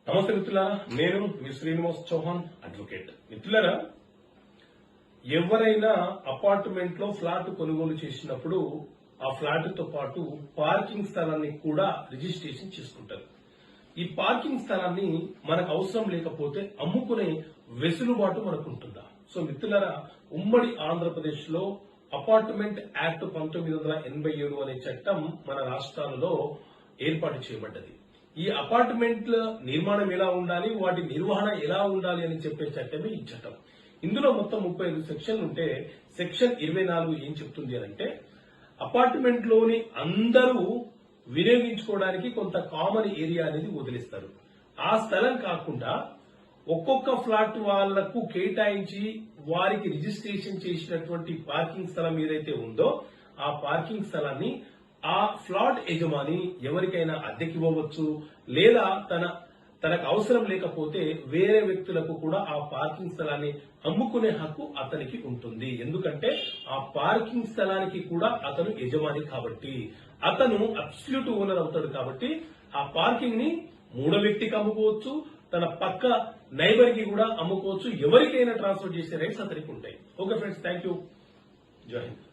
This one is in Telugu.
నమస్తే మిత్రులారా, నేను మీ శ్రీనివాస్ చౌహాన్ అడ్వకేట్. మిత్రులారా, ఎవరైనా అపార్ట్మెంట్ లో ఫ్లాట్ కొనుగోలు చేసినప్పుడు ఆ ఫ్లాట్ తో పాటు పార్కింగ్ స్థలాన్ని కూడా రిజిస్ట్రేషన్ చేసుకుంటారు. ఈ పార్కింగ్ స్థలాన్ని మనకు అవసరం లేకపోతే అమ్ముకునే వెసులుబాటు మనకు ఉంటుందా? సో మిత్రులారా, ఉమ్మడి ఆంధ్రప్రదేశ్ లో అపార్ట్మెంట్ యాక్ట్ 1987 అనే చట్టం మన రాష్ట్రాలలో ఏర్పాటు చేయబడ్డది. ఈ అపార్ట్మెంట్ల నిర్మాణం ఎలా ఉండాలి, వాటి నిర్వహణ ఎలా ఉండాలి అని చెప్పే చట్టమే ఈ చట్టం. ఇందులో మొత్తం 35 సెక్షన్లు ఉంటే సెక్షన్ 24 ఏం చెప్తుంది అంటే, అపార్ట్మెంట్ లోని అందరూ వినియోగించుకోవడానికి కొంత కామన్ ఏరియా అనేది వదిలిస్తారు. ఆ స్థలం కాకుండా ఒక్కొక్క ఫ్లాట్ వాళ్లకు కేటాయించి వారికి రిజిస్ట్రేషన్ చేసినటువంటి పార్కింగ్ స్థలం ఏదైతే ఉందో ఆ పార్కింగ్ స్థలాన్ని ఆ ఫ్లాట్ యజమాని ఎవరికైనా అద్దెకివ్వవచ్చు, లేదా తనకు అవసరం లేకపోతే వేరే వ్యక్తులకు కూడా ఆ పార్కింగ్ స్థలాన్ని అమ్ముకునే హక్కు అతనికి ఉంటుంది. ఎందుకంటే ఆ పార్కింగ్ స్థలానికి కూడా అతను యజమాని కాబట్టి, అతను అబ్సల్యూట్ ఓనర్ అవుతాడు. కాబట్టి ఆ పార్కింగ్ ని మూడో వ్యక్తికి అమ్ముకోవచ్చు, తన పక్క నైబర్ కి కూడా అమ్ముకోవచ్చు. ఎవరికైనా ట్రాన్స్ఫర్ చేసే రైట్స్ అతనికి ఉంటాయి. Okay friends, thank you. జై హింద్.